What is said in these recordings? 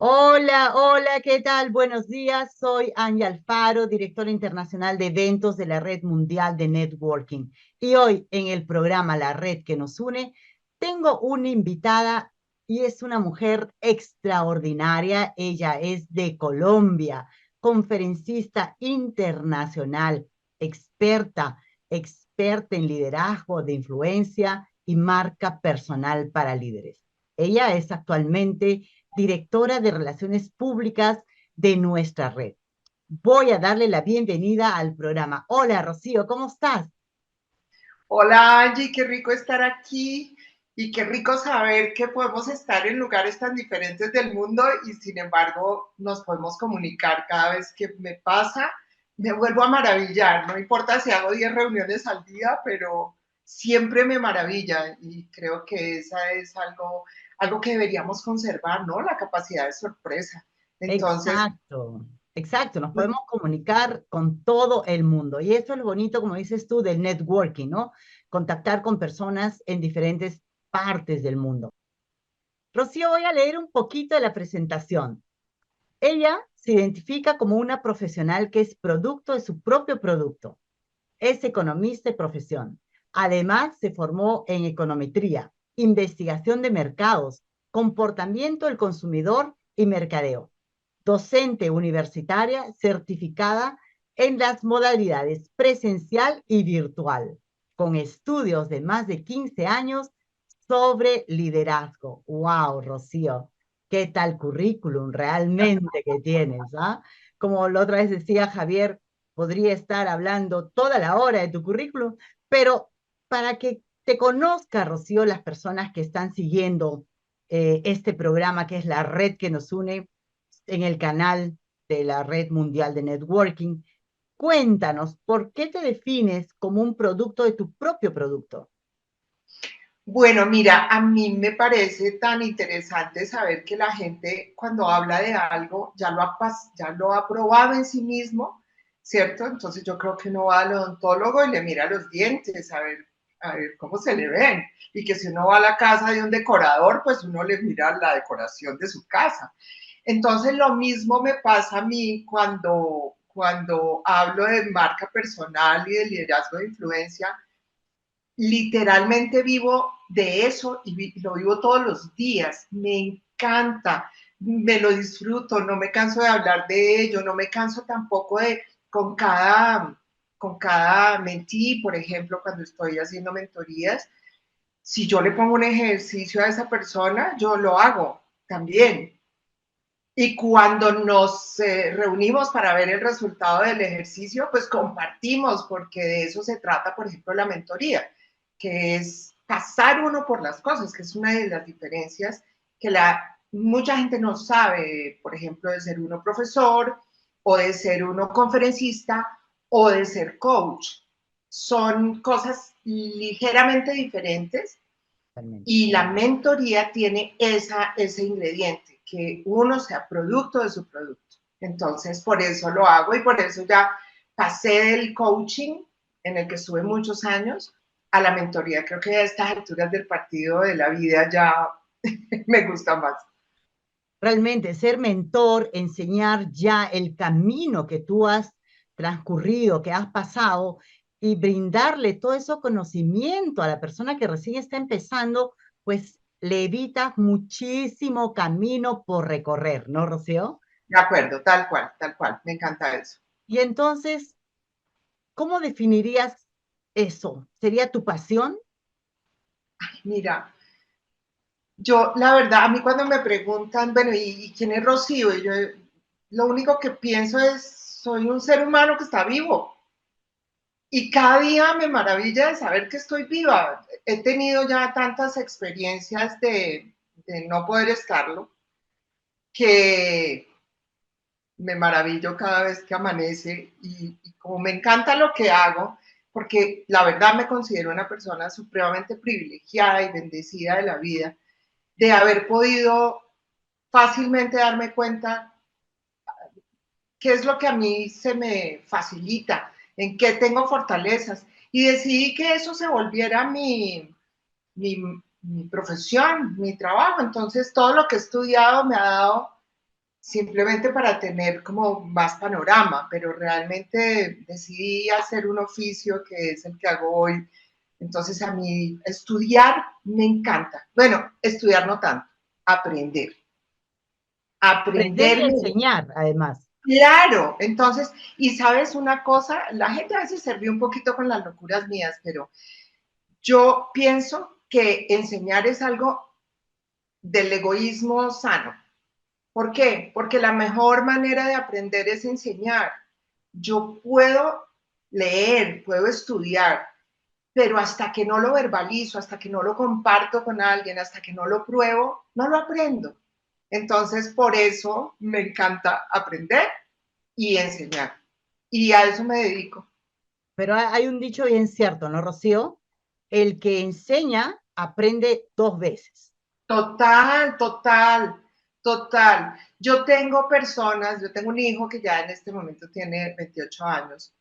Hola, hola, ¿qué tal? Buenos días. Soy Anja Alfaro, directora internacional de eventos de la Red Mundial de Networking. Y hoy en el programa La Red que nos une, tengo una invitada y es una mujer extraordinaria. Ella es de Colombia, conferencista internacional, experta, experta en liderazgo de influencia y marca personal para líderes. Ella es actualmente directora de Relaciones Públicas de nuestra red. Voy a darle la bienvenida al programa. Hola, Rocío, ¿cómo estás? Hola Angie, qué rico estar aquí y qué rico saber que podemos estar en lugares tan diferentes del mundo y sin embargo nos podemos comunicar cada vez que me pasa. Me vuelvo a maravillar, no importa si hago 10 reuniones al día, pero siempre me maravilla y creo que esa es algo que deberíamos conservar, ¿no? La capacidad de sorpresa. Entonces, Exacto, exacto. Nos podemos comunicar con todo el mundo. Y eso es lo bonito, como dices tú, del networking, ¿no? Contactar con personas en diferentes partes del mundo. Rocío, voy a leer un poquito de la presentación. Ella se identifica como una profesional que es producto de su propio producto. Es economista de profesión. Además, se formó en econometría, investigación de mercados, comportamiento del consumidor y mercadeo. Docente universitaria certificada en las modalidades presencial y virtual, con estudios de más de 15 años sobre liderazgo. ¡Wow, Rocío! ¿Qué tal currículum realmente que tienes? ¿Ah? Como la otra vez decía Javier, podría estar hablando toda la hora de tu currículum, pero para que te conozca, Rocío, las personas que están siguiendo este programa, que es la red que nos une en el canal de la Red Mundial de Networking, cuéntanos, ¿por qué te defines como un producto de tu propio producto? bueno, mira, a mí me parece tan interesante saber que la gente cuando habla de algo ya lo ha probado en sí mismo, ¿cierto? Entonces yo creo que uno va al odontólogo y le mira los dientes a ver cómo se le ven. Y que si uno va a la casa de un decorador, pues uno le mira la decoración de su casa. Entonces lo mismo me pasa a mí cuando hablo de marca personal y de liderazgo de influencia, literalmente vivo de eso y lo vivo todos los días. Me encanta, me lo disfruto, no me canso de hablar de ello, no me canso tampoco de con cada mentí, por ejemplo, cuando estoy haciendo mentorías, si yo le pongo un ejercicio a esa persona, yo lo hago también. Y cuando nos reunimos para ver el resultado del ejercicio, pues compartimos, porque de eso se trata, por ejemplo, la mentoría, que es pasar uno por las cosas, que es una de las diferencias que mucha gente no sabe, por ejemplo, de ser uno profesor o de ser uno conferencista o de ser coach. Son cosas ligeramente diferentes Realmente. y la mentoría tiene ese ingrediente, que uno sea producto de su producto. Entonces, por eso lo hago y por eso ya pasé del coaching, en el que estuve muchos años, a la mentoría. Creo que a estas alturas del partido de la vida ya me gusta más. Realmente ser mentor, enseñar ya el camino que tú has transcurrido, que has pasado y brindarle todo ese conocimiento a la persona que recién está empezando, pues le evitas muchísimo camino por recorrer, ¿no, Rocío? De acuerdo, tal cual. Me encanta eso. Y entonces, ¿cómo definirías eso? ¿Sería tu pasión? Mira, yo, la verdad, a mí cuando me preguntan, bueno, ¿y quién es Rocío? Y yo, lo único que pienso es, soy un ser humano que está vivo. Y cada día me maravilla de saber que estoy viva. He tenido ya tantas experiencias de no poder estarlo, que me maravillo cada vez que amanece y como me encanta lo que hago, porque la verdad me considero una persona supremamente privilegiada y bendecida de la vida, de haber podido fácilmente darme cuenta qué es lo que a mí se me facilita, en qué tengo fortalezas. Y decidí que eso se volviera mi profesión, mi trabajo. Entonces, todo lo que he estudiado me ha dado simplemente para tener como más panorama, pero realmente decidí hacer un oficio que es el que hago hoy. Entonces a mí estudiar me encanta. Bueno, estudiar no tanto, aprender. Aprender y Aprender me... enseñar, además. Claro, entonces, y sabes una cosa, la gente a veces se ríe un poquito con las locuras mías, pero yo pienso que enseñar es algo del egoísmo sano. ¿Por qué? Porque la mejor manera de aprender es enseñar. Yo puedo leer, puedo estudiar, pero hasta que no lo verbalizo, hasta que no lo comparto con alguien, hasta que no lo pruebo, no lo aprendo. Entonces, por eso me encanta aprender y enseñar. Y a eso me dedico. Pero hay un dicho bien cierto, ¿no, Rocío? El que enseña aprende dos veces. Total, total, total. Yo tengo un hijo que ya en este momento tiene 28 años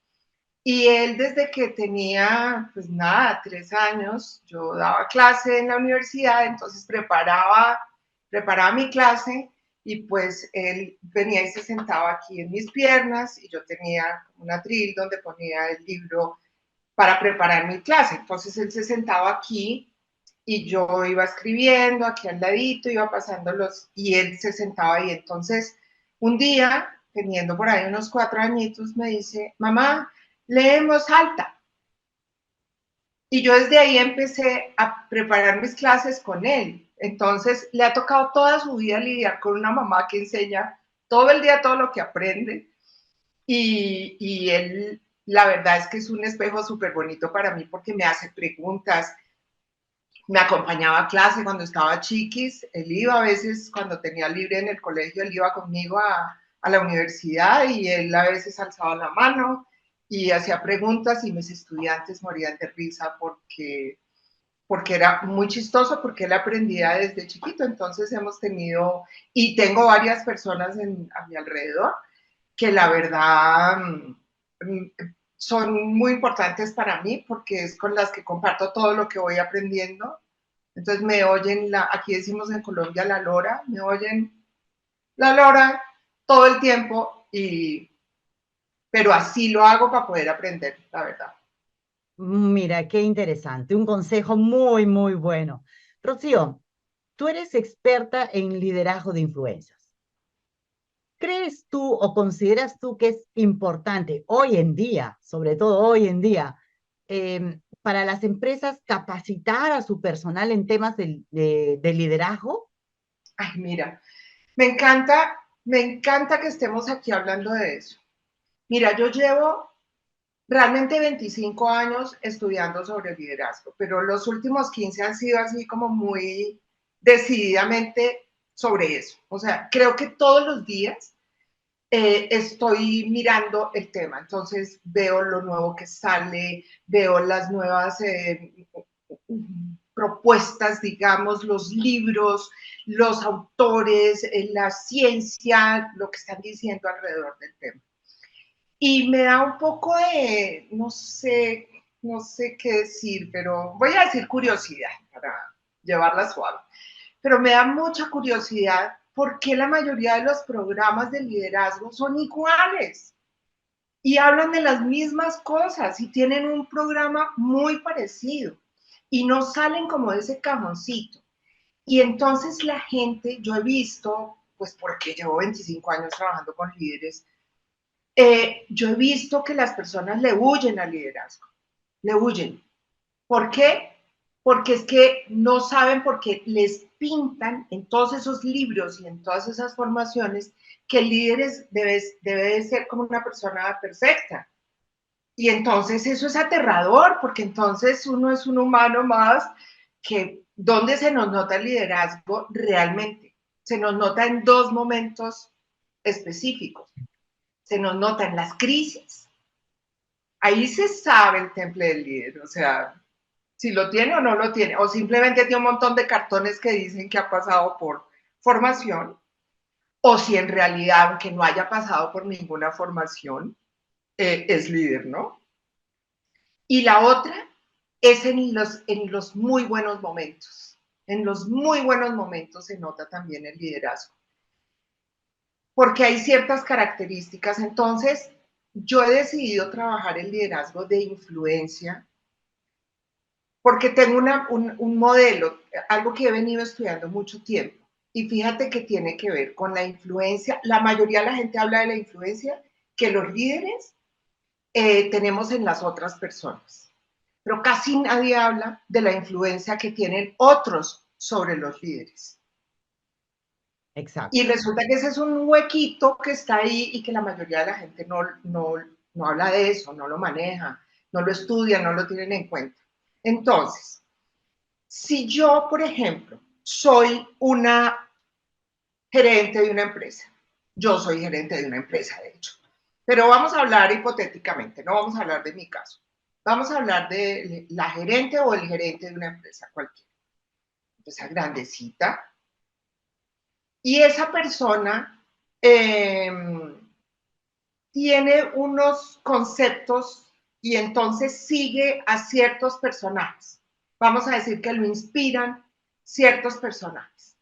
y él desde que tenía, pues nada, 3 años, yo daba clase en la universidad, entonces preparaba mi clase y pues él venía y se sentaba aquí en mis piernas y yo tenía un atril donde ponía el libro para preparar mi clase. Entonces él se sentaba aquí y yo iba escribiendo aquí al ladito, iba pasándolos y él se sentaba ahí. Entonces, un día, teniendo por ahí unos 4 añitos, me dice, mamá, leemos alta. Y yo desde ahí empecé a preparar mis clases con él. Entonces, le ha tocado toda su vida lidiar con una mamá que enseña todo el día todo lo que aprende. Y él, la verdad es que es un espejo súper bonito para mí porque me hace preguntas, me acompañaba a clase cuando estaba chiquis, él iba a veces cuando tenía libre en el colegio, él iba conmigo a la universidad y él a veces alzaba la mano y hacía preguntas y mis estudiantes morían de risa porque era muy chistoso, porque él aprendía desde chiquito, entonces hemos tenido, y tengo varias personas a mi alrededor que la verdad son muy importantes para mí porque es con las que comparto todo lo que voy aprendiendo. Entonces me oyen, aquí decimos en Colombia la lora, me oyen la lora todo el tiempo, pero así lo hago para poder aprender, la verdad. Mira, qué interesante. Un consejo muy, muy bueno. Rocío, tú eres experta en liderazgo de influencias. ¿Crees tú o consideras tú que es importante hoy en día, sobre todo hoy en día, para las empresas capacitar a su personal en temas de liderazgo? Ay, mira, me encanta que estemos aquí hablando de eso. Mira, yo llevo realmente 25 años estudiando sobre liderazgo, pero los últimos 15 han sido así como muy decididamente sobre eso. O sea, creo que todos los días estoy mirando el tema, entonces veo lo nuevo que sale, veo las nuevas propuestas, digamos, los libros, los autores, la ciencia, lo que están diciendo alrededor del tema. Y me da un poco de, no sé qué decir, pero voy a decir curiosidad para llevarla suave. Pero me da mucha curiosidad por qué la mayoría de los programas de liderazgo son iguales y hablan de las mismas cosas y tienen un programa muy parecido y no salen como de ese cajoncito. Y entonces la gente, yo he visto, pues porque llevo 25 años trabajando con líderes, yo he visto que las personas le huyen al liderazgo, le huyen. ¿Por qué? Porque es que no saben porque les pintan en todos esos libros y en todas esas formaciones que el líder debe de ser como una persona perfecta. Y entonces eso es aterrador, porque entonces uno es un humano más que donde se nos nota el liderazgo realmente. Se nos nota en dos momentos específicos. Se nos nota en las crisis. Ahí se sabe el temple del líder, o sea, si lo tiene o no lo tiene, o simplemente tiene un montón de cartones que dicen que ha pasado por formación, o si en realidad, aunque no haya pasado por ninguna formación, es líder, ¿no? Y la otra es en los muy buenos momentos. En los muy buenos momentos se nota también el liderazgo. porque hay ciertas características. Entonces, yo he decidido trabajar el liderazgo de influencia porque tengo un modelo, algo que he venido estudiando mucho tiempo. Y fíjate que tiene que ver con la influencia. La mayoría de la gente habla de la influencia que los líderes tenemos en las otras personas. Pero casi nadie habla de la influencia que tienen otros sobre los líderes. Y Exacto. resulta que ese es un huequito que está ahí y que la mayoría de la gente no habla de eso, no lo maneja, no lo estudia, no lo tienen en cuenta. Entonces, si yo, por ejemplo, soy una gerente de una empresa, yo soy gerente de una empresa, de hecho, pero vamos a hablar hipotéticamente, no vamos a hablar de mi caso, vamos a hablar de la gerente o el gerente de una empresa cualquiera, empresa grandecita, y esa persona eh, tiene unos conceptos y entonces sigue a ciertos personajes. Vamos a decir que lo inspiran ciertos personajes.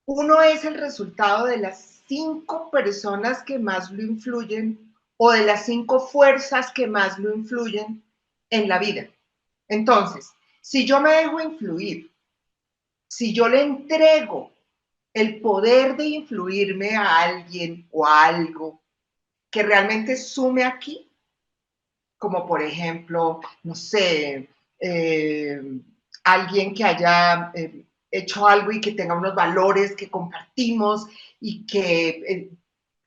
Uno es el resultado de las 5 personas que más lo influyen o de las 5 fuerzas que más lo influyen en la vida. Entonces, si yo me dejo influir, si yo le entrego el poder de influirme a alguien o a algo que realmente sume aquí, como por ejemplo, no sé, alguien que haya hecho algo y que tenga unos valores que compartimos y que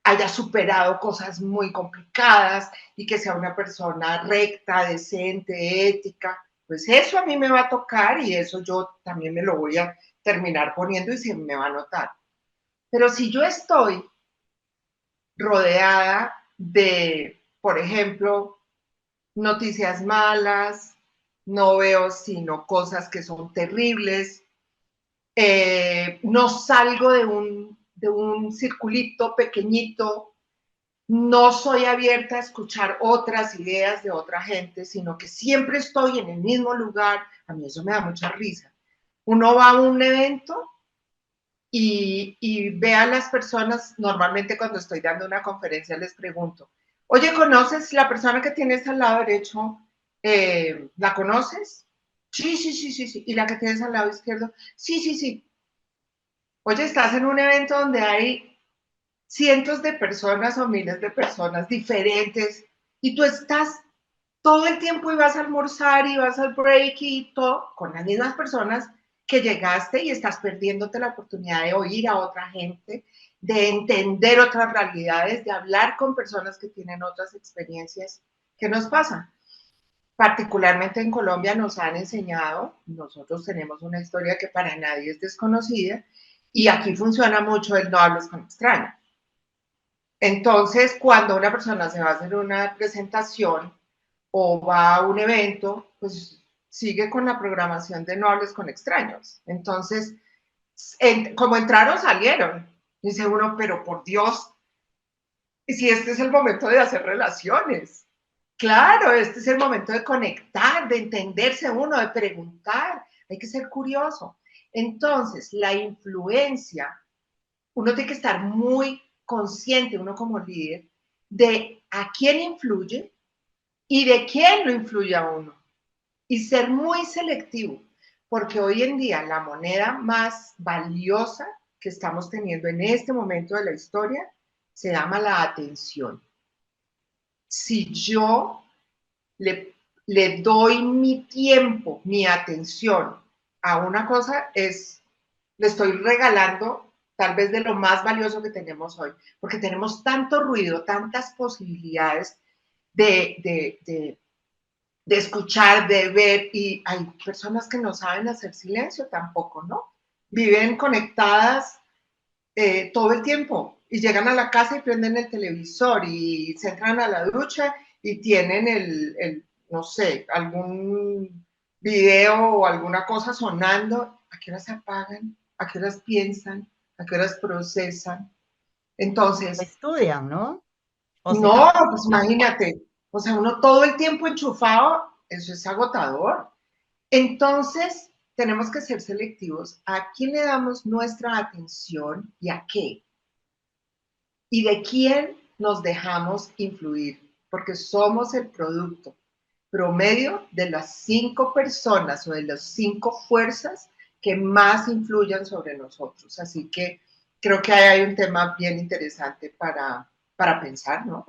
haya superado cosas muy complicadas y que sea una persona recta, decente, ética, pues eso a mí me va a tocar y eso yo también me lo voy a terminar poniendo y se me va a notar. Pero si yo estoy rodeada de, por ejemplo, noticias malas, no veo sino cosas que son terribles, no salgo de un circulito pequeñito, no soy abierta a escuchar otras ideas de otra gente, sino que siempre estoy en el mismo lugar, a mí eso me da mucha risa. Uno va a un evento y ve a las personas, normalmente cuando estoy dando una conferencia les pregunto, oye, ¿conoces la persona que tienes al lado derecho? ¿La conoces? Sí, sí, sí, sí, sí. ¿Y la que tienes al lado izquierdo? Sí, sí, sí. Oye, estás en un evento donde hay cientos de personas o miles de personas diferentes y tú estás todo el tiempo y vas a almorzar y vas al break y todo con las mismas personas que llegaste y estás perdiéndote la oportunidad de oír a otra gente, de entender otras realidades, de hablar con personas que tienen otras experiencias. ¿Qué nos pasa? Particularmente en Colombia nos han enseñado, nosotros tenemos una historia que para nadie es desconocida y aquí funciona mucho el no hables con extraños. Entonces, cuando una persona se va a hacer una presentación o va a un evento, pues sigue con la programación de no hables con extraños. Entonces, como entraron, salieron. Dice uno, pero por Dios, ¿y si este es el momento de hacer relaciones? Claro, este es el momento de conectar, de entenderse uno, de preguntar. Hay que ser curioso. Entonces, la influencia, uno tiene que estar muy consciente, uno como líder, de a quién influye y de quién lo influye a uno. Y ser muy selectivo, porque hoy en día la moneda más valiosa que estamos teniendo en este momento de la historia se llama la atención. Si yo le doy mi tiempo, mi atención a una cosa, le estoy regalando tal vez de lo más valioso que tenemos hoy, porque tenemos tanto ruido, tantas posibilidades de escuchar, de ver, y hay personas que no saben hacer silencio tampoco, ¿no? Viven conectadas todo el tiempo y llegan a la casa y prenden el televisor y se entran a la ducha y tienen no sé, algún video o alguna cosa sonando. ¿A qué horas se apagan? ¿A qué horas piensan? ¿A qué horas procesan? Entonces, Estudian, ¿no? O se no, capacitan. pues imagínate, o sea, uno todo el tiempo enchufado, eso es agotador. Entonces, tenemos que ser selectivos a quién le damos nuestra atención y a qué. y de quién nos dejamos influir, porque somos el producto promedio de las 5 personas o de las 5 fuerzas que más influyen sobre nosotros. Así que creo que ahí hay un tema bien interesante para pensar, ¿no?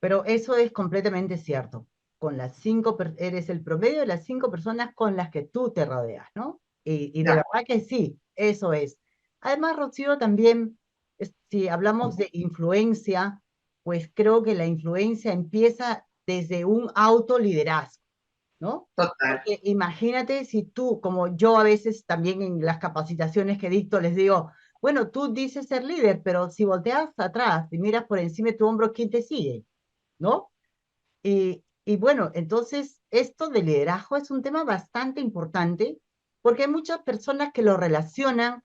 Pero eso es completamente cierto. Con las eres el promedio de las 5 personas con las que tú te rodeas, ¿no? Y de Ya, verdad que sí, eso es. Además, Rocío, también, si hablamos de influencia, pues creo que la influencia empieza desde un autoliderazgo, ¿no? total. Porque imagínate si tú, como yo a veces también en las capacitaciones que dicto les digo, bueno, tú dices ser líder, pero si volteas atrás y miras por encima de tu hombro, ¿quién te sigue? ¿No? Y bueno, entonces esto de liderazgo es un tema bastante importante porque hay muchas personas que lo relacionan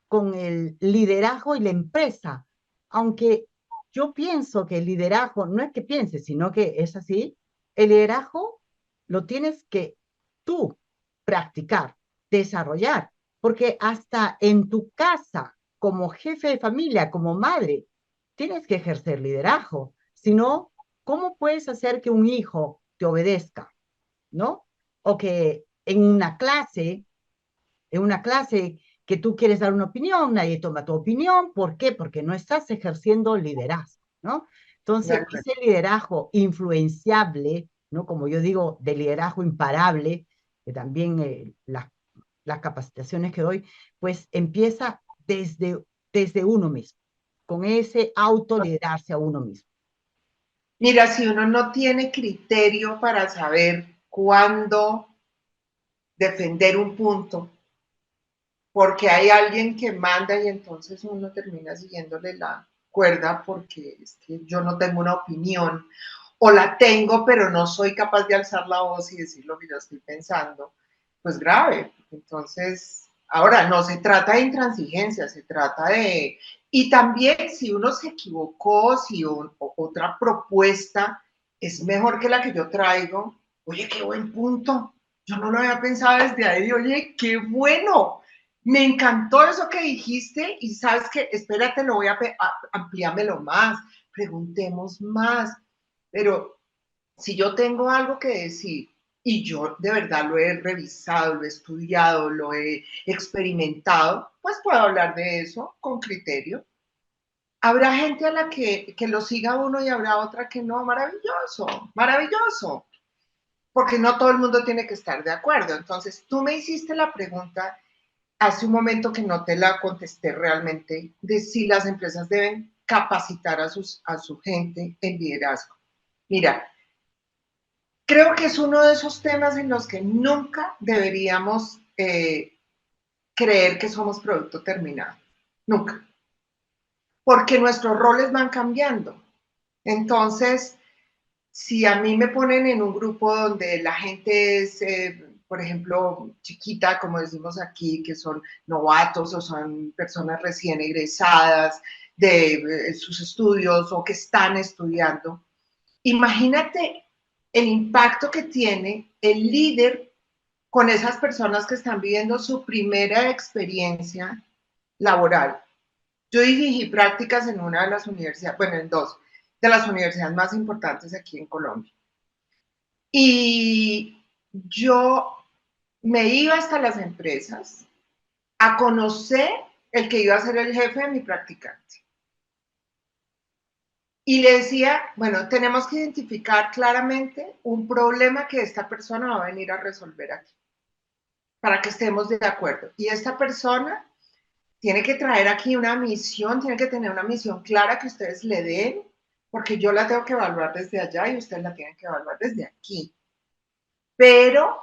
con el liderazgo y la empresa, aunque yo pienso que el liderazgo, no es que piense, sino que es así, el liderazgo lo tienes que tú practicar, desarrollar, porque hasta en tu casa, como jefe de familia, como madre, tienes que ejercer liderazgo, si no, ¿cómo puedes hacer que un hijo te obedezca? ¿No? O que en una clase que tú quieres dar una opinión, nadie toma tu opinión. ¿Por qué? Porque no estás ejerciendo liderazgo, ¿no? De Entonces, acuerdo. ese liderazgo influenciable, ¿no? Como yo digo, de liderazgo imparable, que también las capacitaciones que doy, pues empieza desde uno mismo, con ese autoliderarse a uno mismo. Mira, si uno no tiene criterio para saber cuándo defender un punto, porque hay alguien que manda y entonces uno termina siguiéndole la cuerda porque es que yo no tengo una opinión o la tengo pero no soy capaz de alzar la voz y decir lo que yo estoy pensando, pues grave. Entonces, ahora no se trata de intransigencia, se trata de... Y también si uno se equivocó, si otra propuesta es mejor que la que yo traigo, oye, qué buen punto. Yo no lo había pensado desde ahí, oye, qué bueno. Me encantó eso que dijiste y sabes que, espérate, lo voy a ampliármelo más, preguntemos más. Pero si yo tengo algo que decir y yo de verdad lo he revisado, lo he estudiado, lo he experimentado, pues puedo hablar de eso con criterio. Habrá gente a la que lo siga uno y habrá otra que no. Maravilloso, maravilloso. Porque no todo el mundo tiene que estar de acuerdo. Entonces, tú me hiciste la pregunta hace un momento que no te la contesté realmente, de si las empresas deben capacitar a su gente en liderazgo. Mira, creo que es uno de esos temas en los que nunca deberíamos creer que somos producto terminado. Nunca. Porque nuestros roles van cambiando. Entonces, si a mí me ponen en un grupo donde la gente es, por ejemplo, chiquita, como decimos aquí, que son novatos o son personas recién egresadas de sus estudios o que están estudiando, imagínate el impacto que tiene el líder con esas personas que están viviendo su primera experiencia laboral. Yo dirigí prácticas en una de las universidades, bueno, en dos de las universidades más importantes aquí en Colombia. Y yo me iba hasta las empresas a conocer el que iba a ser el jefe de mi practicante. Y le decía, bueno, tenemos que identificar claramente un problema que esta persona va a venir a resolver aquí, para que estemos de acuerdo. Y esta persona tiene que traer aquí una misión, tiene que tener una misión clara que ustedes le den, porque yo la tengo que evaluar desde allá y ustedes la tienen que evaluar desde aquí. Pero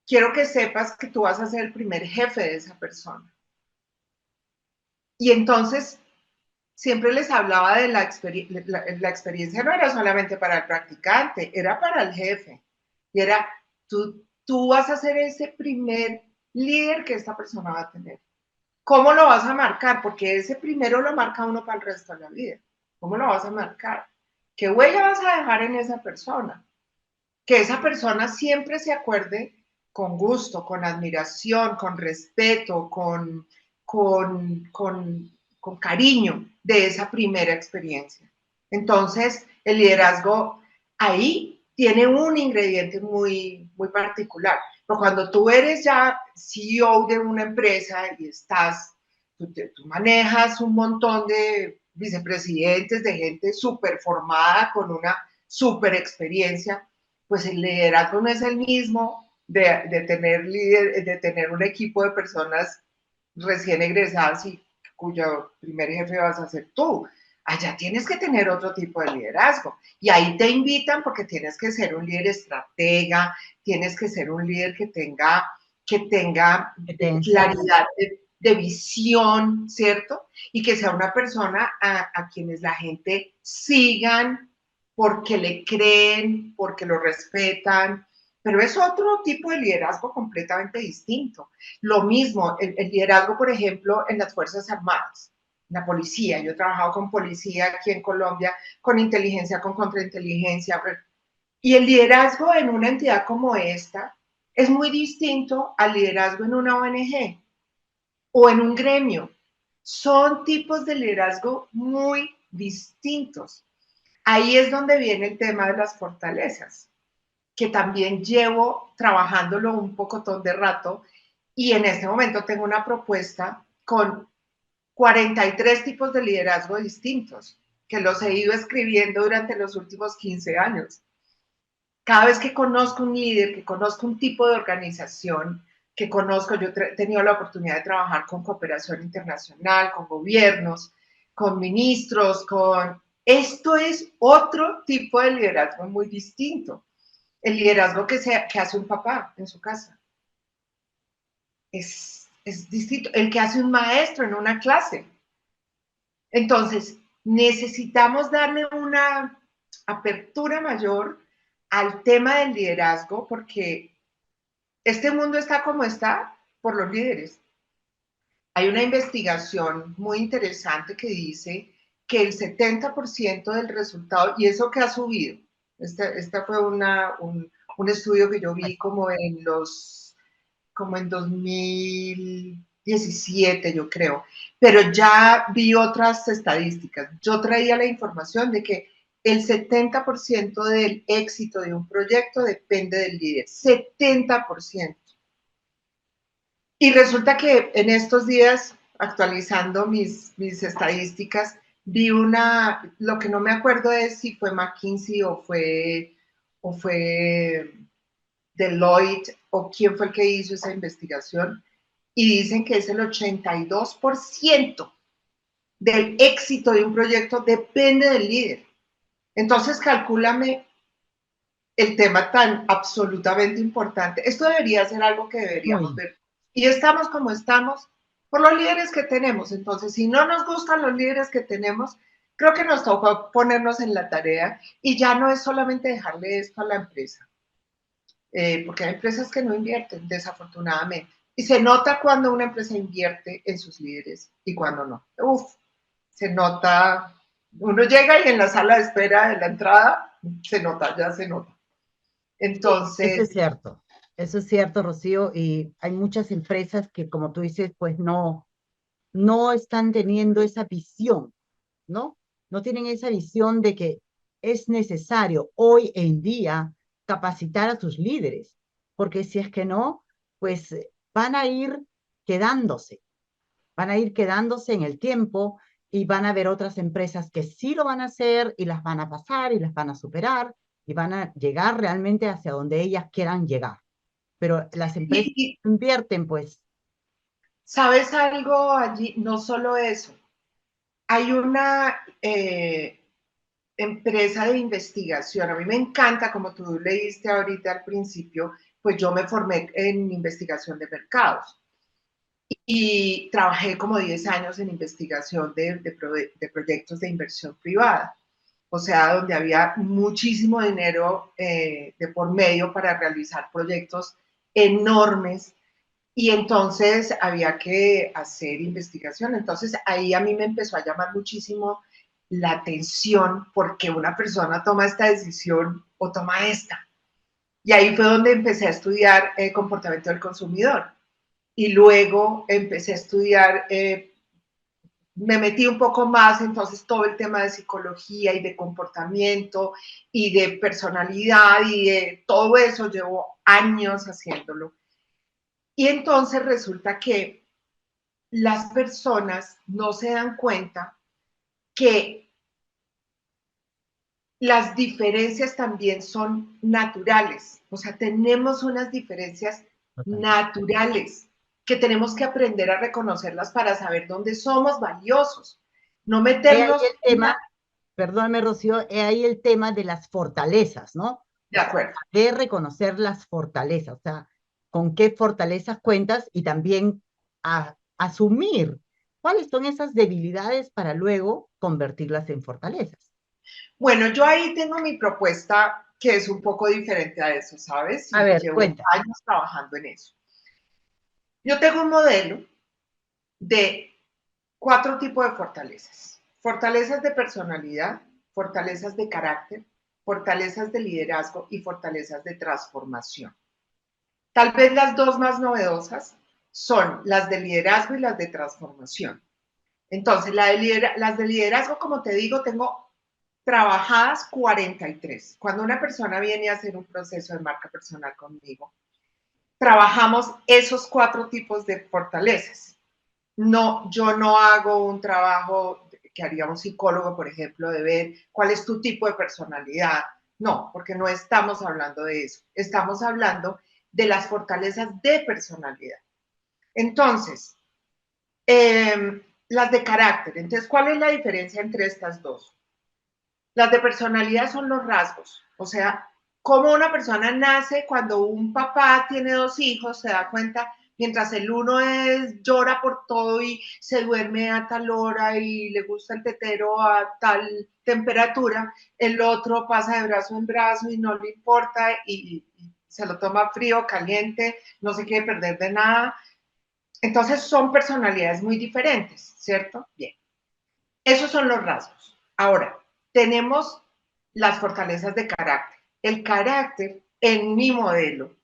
quiero que sepas que tú vas a ser el primer jefe de esa persona. Y entonces siempre les hablaba de la experiencia, no era solamente para el practicante, era para el jefe. Y era, tú vas a ser ese primer líder que esta persona va a tener. ¿Cómo lo vas a marcar? Porque ese primero lo marca uno para el resto de la vida. ¿Cómo lo vas a marcar? ¿Qué huella vas a dejar en esa persona? Que esa persona siempre se acuerde con gusto, con admiración, con respeto, con con cariño de esa primera experiencia. Entonces, el liderazgo ahí tiene un ingrediente muy, muy particular. Pero cuando tú eres ya CEO de una empresa y tú manejas un montón de vicepresidentes, de gente súper formada con una súper experiencia, pues el liderazgo no es el mismo de tener un equipo de personas recién egresadas y cuyo primer jefe vas a ser tú. Allá tienes que tener otro tipo de liderazgo. Y ahí te invitan porque tienes que ser un líder estratega, tienes que ser un líder que tenga claridad de visión, ¿cierto? Y que sea una persona a quienes la gente sigan porque le creen, porque lo respetan, pero es otro tipo de liderazgo completamente distinto. Lo mismo, el liderazgo, por ejemplo, en las Fuerzas Armadas, la policía. Yo he trabajado con policía aquí en Colombia, con inteligencia, con contrainteligencia. Y el liderazgo en una entidad como esta es muy distinto al liderazgo en una ONG o en un gremio. Son tipos de liderazgo muy distintos. Ahí es donde viene el tema de las fortalezas, que también llevo trabajándolo un pocotón de rato y en este momento tengo una propuesta con 43 tipos de liderazgo distintos, que los he ido escribiendo durante los últimos 15 años. Cada vez que conozco un líder, que conozco un tipo de organización, que conozco, yo he tenido la oportunidad de trabajar con cooperación internacional, con gobiernos, con ministros, con... Esto es otro tipo de liderazgo muy distinto. El liderazgo que hace un papá en su casa. Es distinto. El que hace un maestro en una clase. Entonces, necesitamos darle una apertura mayor al tema del liderazgo porque este mundo está como está por los líderes. Hay una investigación muy interesante que dice que el 70% del resultado, y eso que ha subido, esta fue un estudio que yo vi como en 2017, yo creo, pero ya vi otras estadísticas. Yo traía la información de que el 70% del éxito de un proyecto depende del líder, 70%. Y resulta que en estos días, actualizando mis estadísticas, vi lo que no me acuerdo es si fue McKinsey o fue Deloitte o quién fue el que hizo esa investigación, y dicen que es el 82% del éxito de un proyecto depende del líder. Entonces, calcúlame el tema tan absolutamente importante. Esto debería ser algo que deberíamos ver. Y estamos como estamos por los líderes que tenemos. Entonces, si no nos gustan los líderes que tenemos, creo que nos toca ponernos en la tarea y ya no es solamente dejarle esto a la empresa. Porque hay empresas que no invierten, desafortunadamente. Y se nota cuando una empresa invierte en sus líderes y cuando no. Uf, se nota. Uno llega y en la sala de espera de la entrada, se nota, ya se nota. Eso Entonces, es cierto, Rocío, y hay muchas empresas que, como tú dices, pues no están teniendo esa visión, ¿no? No tienen esa visión de que es necesario hoy en día capacitar a sus líderes, porque si es que no, pues van a ir quedándose, van a ir quedándose en el tiempo y van a haber otras empresas que sí lo van a hacer y las van a pasar y las van a superar y van a llegar realmente hacia donde ellas quieran llegar. Pero las empresas y invierten, pues, ¿sabes algo allí? No solo eso. Hay una empresa de investigación. A mí me encanta, como tú leíste ahorita al principio, pues yo me formé en investigación de mercados y trabajé como 10 años en investigación de proyectos de inversión privada. O sea, donde había muchísimo dinero de por medio para realizar proyectos enormes y entonces había que hacer investigación. Entonces ahí a mí me empezó a llamar muchísimo la atención porque una persona toma esta decisión o toma esta. Y ahí fue donde empecé a estudiar comportamiento del consumidor. Y luego empecé a estudiar me metí un poco más, entonces todo el tema de psicología y de comportamiento y de personalidad y de todo eso, llevo años haciéndolo. Y entonces resulta que las personas no se dan cuenta que las diferencias también son naturales, o sea, tenemos unas diferencias naturales que tenemos que aprender a reconocerlas para saber dónde somos valiosos, no He ahí meternos el tema, perdóname, Rocío, he ahí el tema de las fortalezas, ¿no? de O sea, acuerdo. de reconocer las fortalezas, o sea, con qué fortalezas cuentas y también asumir cuáles son esas debilidades para luego convertirlas en fortalezas. Bueno, yo ahí tengo mi propuesta que es un poco diferente a eso, ¿sabes? A Y ver, llevo cuenta. años trabajando en eso. Yo tengo un modelo de 4 tipos de fortalezas. Fortalezas de personalidad, fortalezas de carácter, fortalezas de liderazgo y fortalezas de transformación. Tal vez las dos más novedosas son las de liderazgo y las de transformación. Entonces, las de liderazgo, como te digo, tengo trabajadas 43. Cuando una persona viene a hacer un proceso de marca personal conmigo, trabajamos esos 4 tipos de fortalezas. No, yo no hago un trabajo que haría un psicólogo, por ejemplo, de ver cuál es tu tipo de personalidad. No, porque no estamos hablando de eso. Estamos hablando de las fortalezas de personalidad. Entonces, las de carácter. Entonces, ¿cuál es la diferencia entre estas dos? Las de personalidad son los rasgos, o sea, cómo una persona nace cuando un papá tiene 2 hijos, se da cuenta, mientras el uno llora por todo y se duerme a tal hora y le gusta el tetero a tal temperatura, el otro pasa de brazo en brazo y no le importa y se lo toma frío, caliente, no se quiere perder de nada. Entonces son personalidades muy diferentes, ¿cierto? Bien. Esos son los rasgos. Ahora, tenemos las fortalezas de carácter. El carácter en mi modelo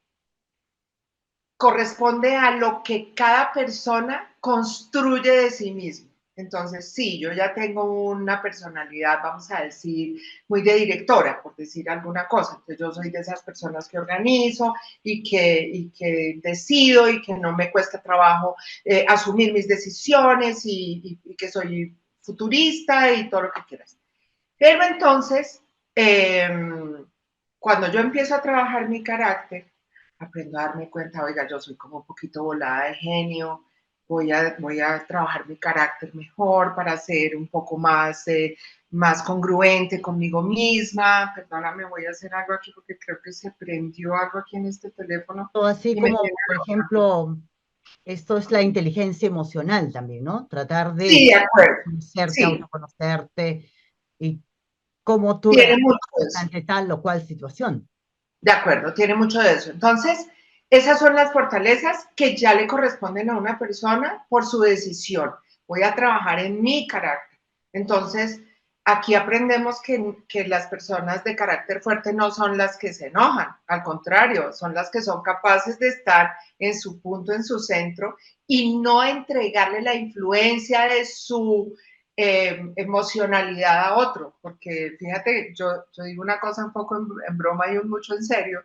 corresponde a lo que cada persona construye de sí mismo. Entonces, sí, yo ya tengo una personalidad, vamos a decir, muy de directora, por decir alguna cosa. Entonces, yo soy de esas personas que organizo y que decido y que no me cuesta trabajo asumir mis decisiones y que soy futurista y todo lo que quieras. Pero entonces, eh, cuando yo empiezo a trabajar mi carácter, aprendo a darme cuenta, oiga, yo soy como un poquito volada de genio, voy a trabajar mi carácter mejor para ser un poco más congruente conmigo misma. Perdóname, voy a hacer algo aquí porque creo que se prendió algo aquí en este teléfono O así y me como, tiene por loca. ejemplo, esto es la inteligencia emocional también, ¿no? Tratar Sí, de de acuerdo. conocerte, Sí, autoconocerte y cómo tú tiene mucho de reaccionas eso. ante tal o cual situación. De acuerdo, tiene mucho de eso. Entonces, esas son las fortalezas que ya le corresponden a una persona por su decisión. Voy a trabajar en mi carácter. Entonces, aquí aprendemos que las personas de carácter fuerte no son las que se enojan, al contrario, son las que son capaces de estar en su punto, en su centro y no entregarle la influencia de su emocionalidad a otro, porque fíjate, yo digo una cosa un poco en broma y un mucho en serio,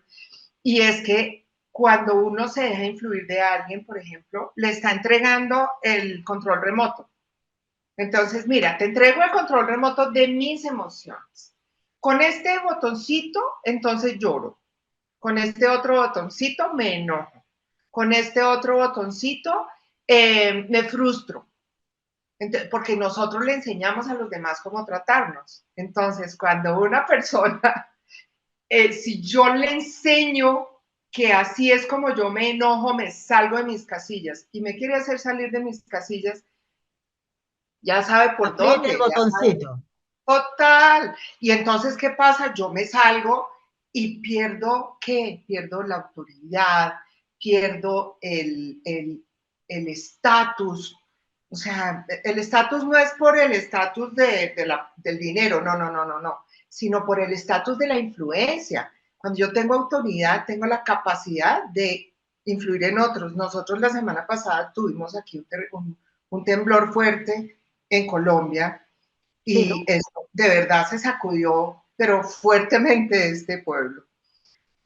y es que cuando uno se deja influir de alguien, por ejemplo, le está entregando el control remoto. Entonces, mira, te entrego el control remoto de mis emociones. Con este botoncito, entonces lloro. Con este otro botoncito, me enojo. Con este otro botoncito, me frustro. Entonces, porque nosotros le enseñamos a los demás cómo tratarnos. Entonces, cuando una persona, si yo le enseño que así es como yo me enojo, me salgo de mis casillas y me quiere hacer salir de mis casillas, ya sabe por Aprieta el dónde, ya sabe botoncito. total. Y entonces, ¿qué pasa? Yo me salgo y pierdo, ¿qué? Pierdo la autoridad, pierdo el estatus. O sea, el estatus no es por el estatus del dinero, no, no, no, no, no, sino por el estatus de la influencia. Cuando yo tengo autoridad, tengo la capacidad de influir en otros. Nosotros la semana pasada tuvimos aquí un temblor fuerte en Colombia Sí, ¿no? y eso de verdad se sacudió, pero fuertemente este pueblo.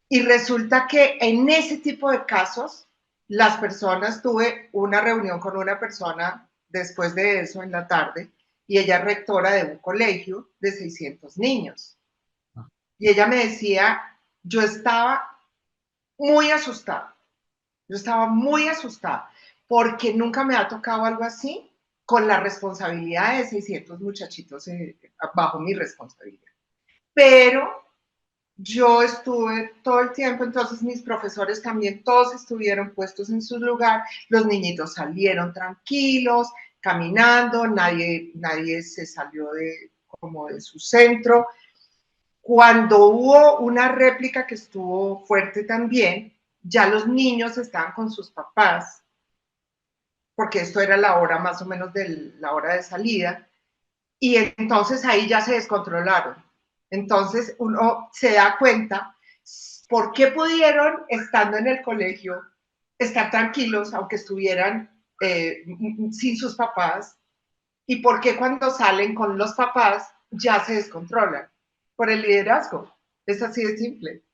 Y resulta que en ese tipo de casos, las personas, tuve una reunión con una persona después de eso en la tarde, y ella es rectora de un colegio de 600 niños. Ah, Y ella me decía, yo estaba muy asustada, yo estaba muy asustada, porque nunca me ha tocado algo así con la responsabilidad de 600 muchachitos bajo mi responsabilidad. Pero yo estuve todo el tiempo, entonces mis profesores también todos estuvieron puestos en su lugar, los niñitos salieron tranquilos, caminando, nadie se salió como de su centro. Cuando hubo una réplica que estuvo fuerte también, ya los niños estaban con sus papás, porque esto era la hora más o menos de la hora de salida, y entonces ahí ya se descontrolaron. Entonces uno se da cuenta por qué pudieron, estando en el colegio, estar tranquilos, aunque estuvieran sin sus papás, y por qué cuando salen con los papás ya se descontrolan. Por el liderazgo. Es así de simple.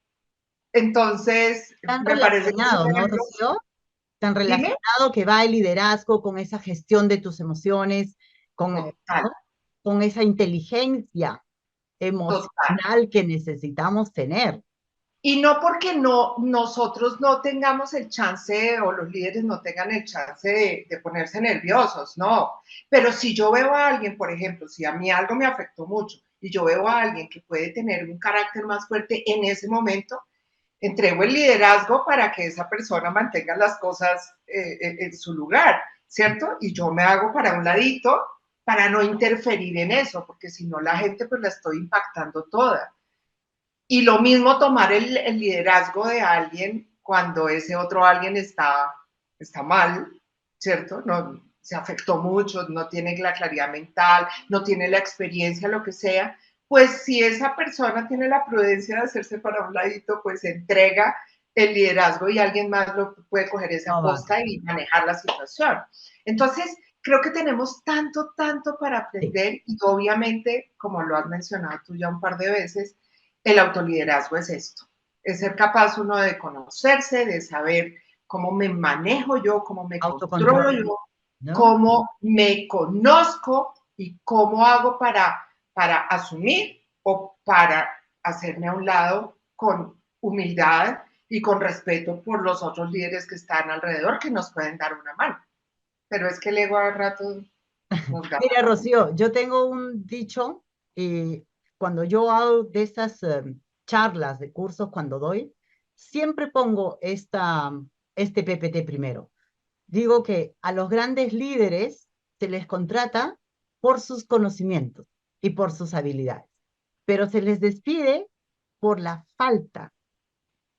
Entonces, tan me parece que es un relacionado, ¿no, ejemplo. Rocío? Tan Dime, relacionado que va el liderazgo con esa gestión de tus emociones, con, total, ¿no? Con esa inteligencia total. emocional que necesitamos tener. Y no porque no, nosotros no tengamos el chance o los líderes no tengan el chance de ponerse nerviosos, no. Pero si yo veo a alguien, por ejemplo, si a mí algo me afectó mucho y yo veo a alguien que puede tener un carácter más fuerte en ese momento, entrego el liderazgo para que esa persona mantenga las cosas en su lugar, ¿cierto? Y yo me hago para un ladito para no interferir en eso, porque si no la gente pues la estoy impactando toda. Y lo mismo tomar el liderazgo de alguien cuando ese otro alguien está mal, ¿cierto? No, se afectó mucho, no tiene la claridad mental, no tiene la experiencia, lo que sea, pues si esa persona tiene la prudencia de hacerse para un ladito, pues entrega el liderazgo y alguien más lo puede coger esa No va. posta y manejar la situación. Entonces, creo que tenemos tanto, tanto para Sí, aprender y obviamente, como lo has mencionado tú ya un par de veces, el autoliderazgo es esto, es ser capaz uno de conocerse, de saber cómo me manejo yo, cómo me controlo autocontrol, yo, ¿no? cómo me conozco y cómo hago para asumir o para hacerme a un lado con humildad y con respeto por los otros líderes que están alrededor que nos pueden dar una mano. Pero es que el ego al rato nos gana. Mira, Rocío, yo tengo un dicho y cuando yo hago de estas charlas de cursos, cuando doy, siempre pongo este PPT primero. Digo que a los grandes líderes se les contrata por sus conocimientos y por sus habilidades, pero se les despide por la falta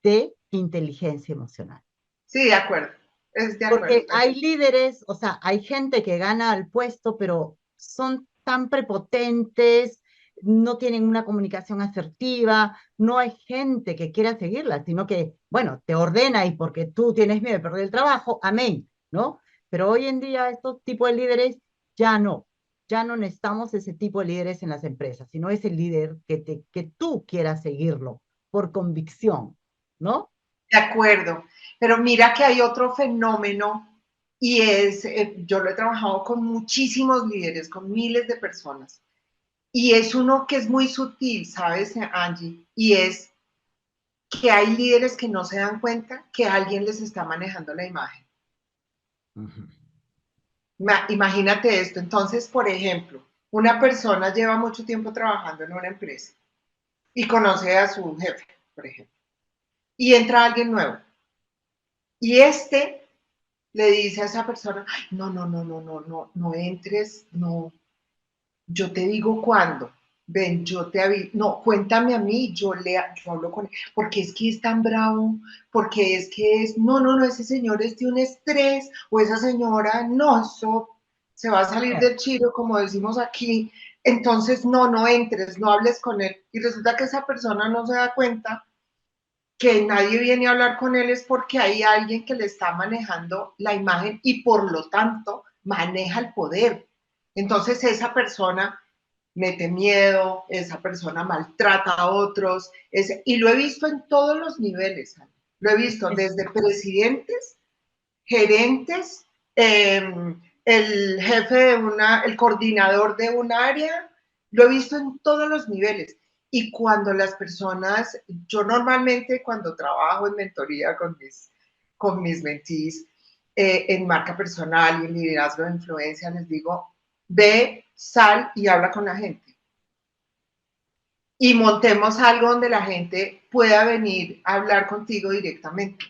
de inteligencia emocional. Sí, de acuerdo, es de acuerdo. Porque hay líderes, o sea, hay gente que gana el puesto, pero son tan prepotentes, no tienen una comunicación asertiva, no hay gente que quiera seguirla, sino que, bueno, te ordena y porque tú tienes miedo de perder el trabajo, amén, ¿no? Pero hoy en día estos tipos de líderes ya no, ya no necesitamos ese tipo de líderes en las empresas, sino ese líder que tú quieras seguirlo por convicción, ¿no? De acuerdo, pero mira que hay otro fenómeno y es, yo lo he trabajado con muchísimos líderes, con miles de personas, y es uno que es muy sutil, ¿sabes, Angie? Y es que hay líderes que no se dan cuenta que alguien les está manejando la imagen. Ujú. Imagínate esto, entonces, por ejemplo, una persona lleva mucho tiempo trabajando en una empresa y conoce a su jefe, por ejemplo, y entra alguien nuevo, y este le dice a esa persona, "Ay, no, no, no, no, no, no, no entres, no, yo te digo cuándo, ven, yo te aviso, no, cuéntame a mí, yo hablo con él, porque es que es tan bravo, porque es que es, no, no, no, ese señor es de un estrés, o esa señora, no, eso se va a salir del chiro, como decimos aquí, entonces no, no entres, no hables con él, y resulta que esa persona no se da cuenta que nadie viene a hablar con él es porque hay alguien que le está manejando la imagen y por lo tanto maneja el poder. Entonces esa persona mete miedo, esa persona maltrata a otros, y lo he visto en todos los niveles, lo he visto desde presidentes, gerentes, el jefe de el coordinador de un área, lo he visto en todos los niveles. Y cuando las personas, yo normalmente cuando trabajo en mentoría con mis mentees, en marca personal y en liderazgo de influencia, les digo, ve, sal y habla con la gente. Y montemos algo donde la gente pueda venir a hablar contigo directamente.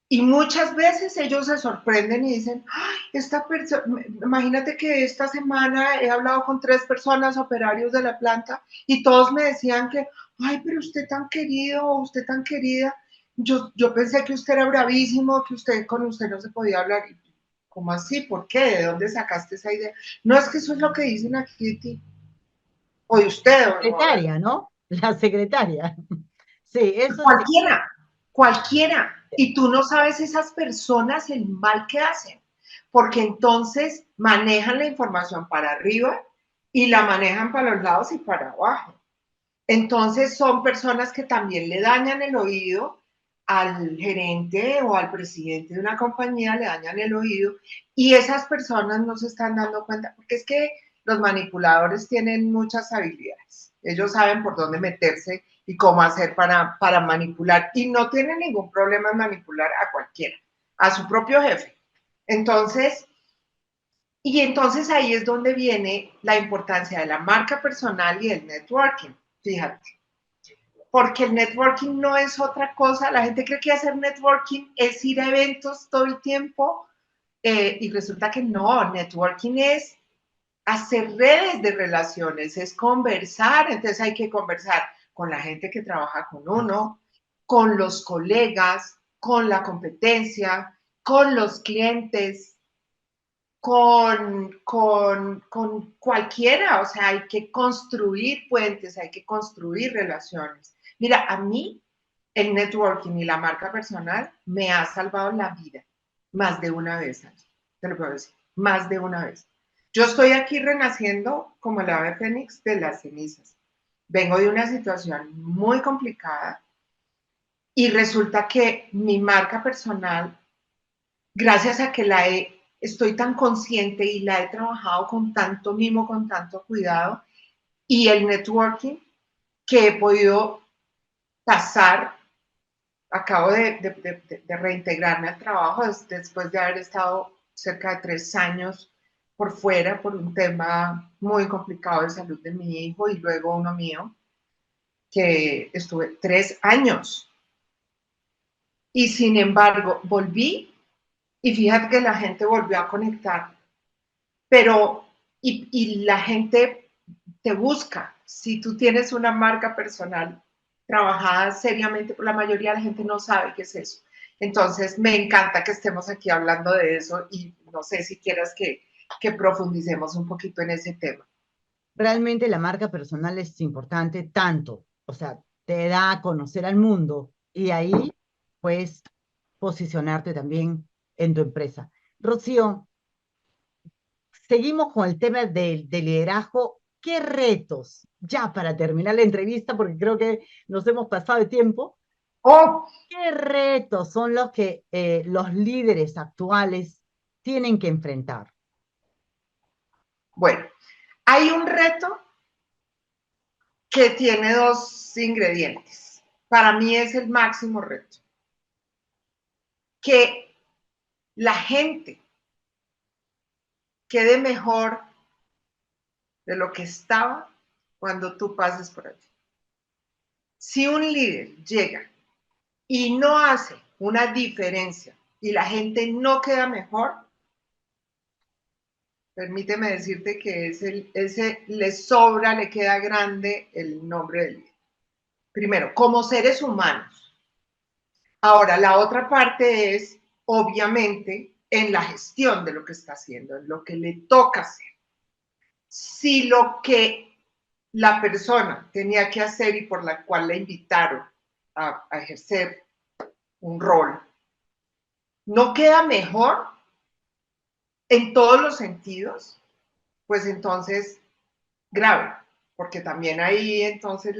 Y muchas veces ellos se sorprenden y dicen, ay, esta persona, imagínate que esta semana he hablado con 3 personas, operarios de la planta, y todos me decían que, ay, pero usted tan querido, usted tan querida, yo pensé que usted era bravísimo, que con usted no se podía hablar. ¿Cómo así? ¿Por qué? ¿De dónde sacaste esa idea? No, es que eso es lo que dicen aquí de ti. O de usted, o Secretaria, ¿no? La secretaria. Sí, eso sí. cualquiera, cualquiera. Y tú no sabes esas personas el mal que hacen, porque entonces manejan la información para arriba y la manejan para los lados y para abajo. Entonces son personas que también le dañan el oído al gerente o al presidente de una compañía, le dañan el oído y esas personas no se están dando cuenta, porque es que los manipuladores tienen muchas habilidades. Ellos saben por dónde meterse y cómo hacer para manipular y no tienen ningún problema en manipular a cualquiera, a su propio jefe. Entonces, entonces ahí es donde viene la importancia de la marca personal y el networking, fíjate. Porque el networking no es otra cosa. La gente cree que hacer networking es ir a eventos todo el tiempo y resulta que no. Networking es hacer redes de relaciones, es conversar. Entonces hay que conversar con la gente que trabaja con uno, con los colegas, con la competencia, con los clientes, con cualquiera. O sea, hay que construir puentes, hay que construir relaciones. Mira, a mí el networking y la marca personal me ha salvado la vida más de una vez, te lo puedo decir, más de una vez. Yo estoy aquí renaciendo como el ave fénix de las cenizas. Vengo de una situación muy complicada y resulta que mi marca personal, gracias a que estoy tan consciente y la he trabajado con tanto mimo, con tanto cuidado, y el networking que he podido pasar. Acabo de reintegrarme al trabajo después de haber estado cerca de 3 años por fuera por un tema muy complicado de salud de mi hijo y luego uno mío, que estuve 3 años. Y sin embargo, volví y fíjate que la gente volvió a conectar, pero y la gente te busca. Si tú tienes una marca personal trabajada seriamente, la mayoría de la gente no sabe qué es eso. Entonces, me encanta que estemos aquí hablando de eso y no sé si quieras que profundicemos un poquito en ese tema. Realmente la marca personal es importante tanto, o sea, te da a conocer al mundo y ahí puedes posicionarte también en tu empresa. Rocío, seguimos con el tema del liderazgo. ¿Qué retos, ya para terminar la entrevista, porque creo que nos hemos pasado de tiempo, Oh, qué retos son los que los líderes actuales tienen que enfrentar? bueno, hay un reto que tiene 2 ingredientes. Para mí es el máximo reto. Que la gente quede mejor de lo que estaba cuando tú pases por allí. Si un líder llega y no hace una diferencia y la gente no queda mejor, permíteme decirte que ese le sobra, le queda grande el nombre del líder. Primero, como seres humanos. Ahora, la otra parte es, obviamente, en la gestión de lo que está haciendo, en lo que le toca hacer. Si lo que la persona tenía que hacer y por la cual la invitaron a ejercer un rol no queda mejor en todos los sentidos, pues entonces grave, porque también ahí entonces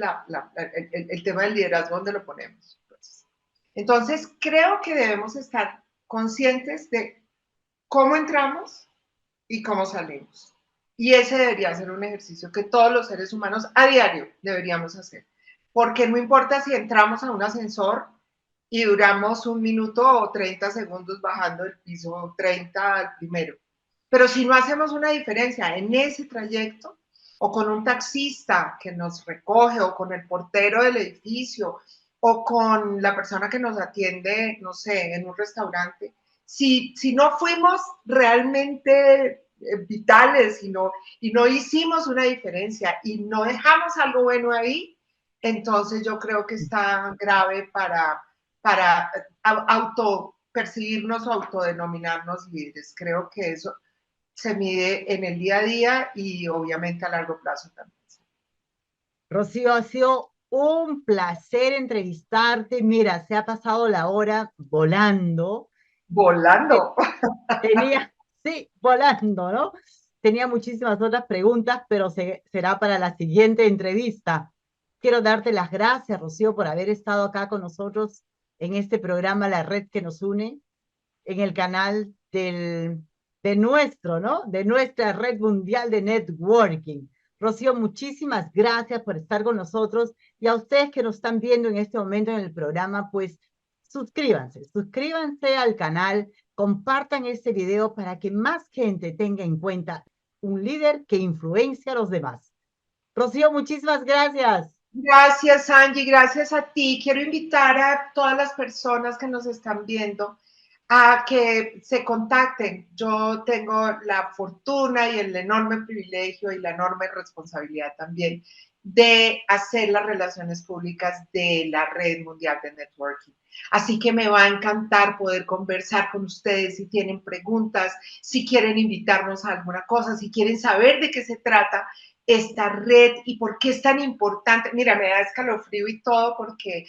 el tema del liderazgo, ¿dónde lo ponemos? Pues, entonces creo que debemos estar conscientes de cómo entramos y cómo salimos. Y ese debería ser un ejercicio que todos los seres humanos a diario deberíamos hacer. Porque no importa si entramos a un ascensor y duramos 1 minuto o 30 segundos bajando del piso 30 al primero. Pero si no hacemos una diferencia en ese trayecto, o con un taxista que nos recoge, o con el portero del edificio, o con la persona que nos atiende, no sé, en un restaurante, si no fuimos realmente vitales y no hicimos una diferencia y no dejamos algo bueno ahí, entonces yo creo que está grave para auto percibirnos o autodenominarnos líderes. Creo que eso se mide en el día a día y obviamente a largo plazo también. Rocío, ha sido un placer entrevistarte. Mira, se ha pasado la hora volando. Volando. Tenía, sí, volando, ¿no? Tenía muchísimas otras preguntas, pero será para la siguiente entrevista. Quiero darte las gracias, Rocío, por haber estado acá con nosotros en este programa La Red que nos une, en el canal de nuestro, ¿no? De nuestra red mundial de networking. Rocío, muchísimas gracias por estar con nosotros y a ustedes que nos están viendo en este momento en el programa, pues suscríbanse al canal, compartan este video para que más gente tenga en cuenta un líder que influencia a los demás. Rocío, muchísimas gracias. Gracias, Angie, gracias a ti. Quiero invitar a todas las personas que nos están viendo a que se contacten. Yo tengo la fortuna y el enorme privilegio y la enorme responsabilidad también de hacer las relaciones públicas de la Red Mundial de Networking. Así que me va a encantar poder conversar con ustedes si tienen preguntas, si quieren invitarnos a alguna cosa, si quieren saber de qué se trata esta red y por qué es tan importante. Mira, me da escalofrío y todo porque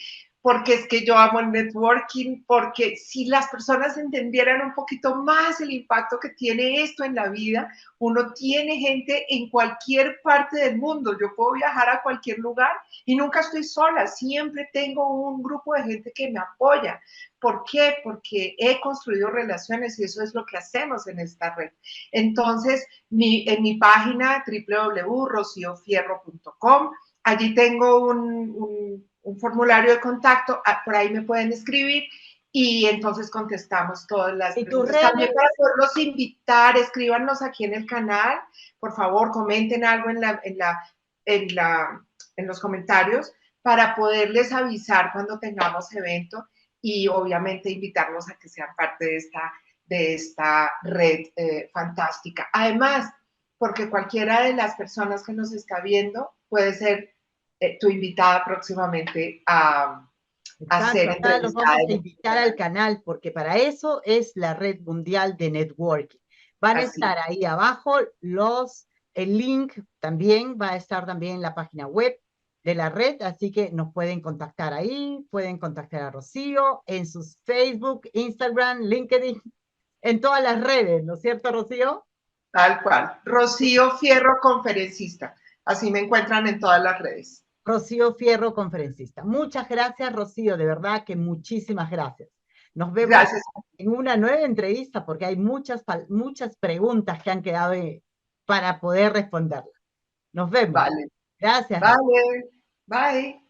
es que yo amo el networking, porque si las personas entendieran un poquito más el impacto que tiene esto en la vida, uno tiene gente en cualquier parte del mundo, yo puedo viajar a cualquier lugar y nunca estoy sola, siempre tengo un grupo de gente que me apoya. ¿Por qué? Porque he construido relaciones y eso es lo que hacemos en esta red. Entonces, en mi página www.rociofierro.com, allí tengo un formulario de contacto, por ahí me pueden escribir y entonces contestamos todas las ¿Y tus preguntas. redes? También para poderlos invitar, escríbanos aquí en el canal, por favor, comenten algo en los comentarios para poderles avisar cuando tengamos evento y obviamente invitarlos a que sean parte de esta red fantástica. Además, porque cualquiera de las personas que nos está viendo puede ser tu invitada próximamente a ser Exacto, acá los entrevistada vamos a en este invitar al canal. canal porque para eso es la red mundial de networking. Van a Así. estar ahí abajo el link también va a estar también en la página web de la red, así que nos pueden contactar ahí, pueden contactar a Rocío en sus Facebook, Instagram, LinkedIn, en todas las redes, ¿no es cierto, Rocío? Tal cual. Rocío Fierro, conferencista. Así me encuentran en todas las redes. Rocío Fierro, conferencista. Muchas gracias, Rocío, de verdad que muchísimas gracias. Nos vemos Gracias. en una nueva entrevista porque hay muchas preguntas que han quedado para poder responderlas. Nos vemos. Vale. Gracias, Rocío. Vale. Bye.